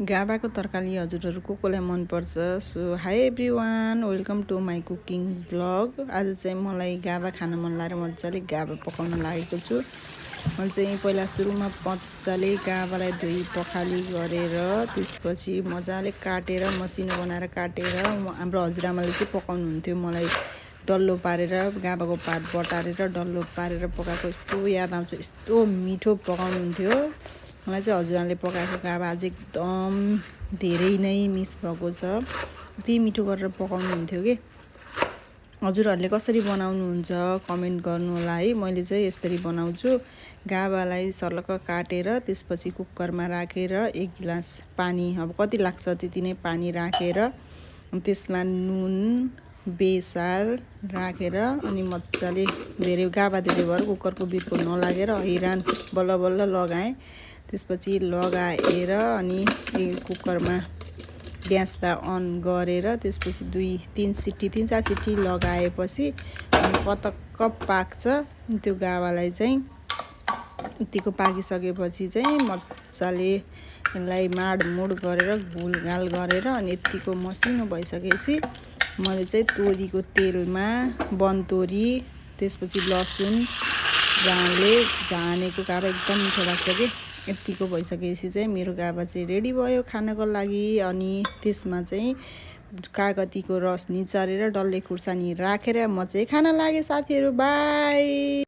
गाबाको तरकारी हजुरहरू कोलाई मनपर्छ। So hi everyone, welcome to my cooking blog. आज चाहिँ मलाई गाबा खान मन लागेर मजाले गाबा पकाउन लागेको छु। मैले चाहिँ पहिला सुरुमा मजाले गाबालाई धोई पखाली गरेर त्यसपछि मजाले काटेर मसिनो बनाएर काटेर हाम्रो हजुरआमाले चाहिँ पकाउनुहुन्थ्यो। मलाई डल्लो पारेर गाबाको पात बटारेर डल्लो पारेर पकाएको यस्तो याद आउँछ, यस्तो मिठो पकाउनुहुन्थ्यो। मलाई चाहिँ हजुरआमाले पकाएको गाबा आज एकदम धेरै नै मिस भएको छ। यति मिठो गरेर पकाउनुहुन्थ्यो कि। हजुरहरूले कसरी बनाउनुहुन्छ कमेन्ट गर्नु होला है। मैले चाहिँ यसरी बनाउँछु। गाबालाई सर्लक्क काटेर त्यसपछि कुकरमा राखेर 1 गिलास पानी, अब कति लाग्छ त्यति नै पानी राखेर त्यसमा नुन बेसार राखेर अनि मजाले गाबा धेरै भएर कुकरको बिर्को नलागेर हैरान बल्ल बल्ल लगाएँ। त्यसपछि लगाएर अनि कुकरमा ग्यासलाई अन गरेर त्यसपछि 3-4 सिटी लगाएपछि पटक्क पाक्छ। त्यो गाबालाई चाहिँ यतिको पाकिसकेपछि चाहिँ मजाले यसलाई माडमुड गरेर घुलघाल गरेर अनि यतिको मसिनो भइसकेपछि मैले चाहिँ तोरीको तेलमा बनतोरी त्यसपछि लसुन झानेको गाबा एकदम मिठो लाग्छ कि। यतिको भइसकेपछि चाहिँ मेरो गाबा चाहिँ रेडी भयो खानको लागि। अनि त्यसमा चाहिँ कागतीको रस निचारेर डल्ले खुर्सानी राखेर म चाहिँ खान लागेँ साथीहरू। बाई।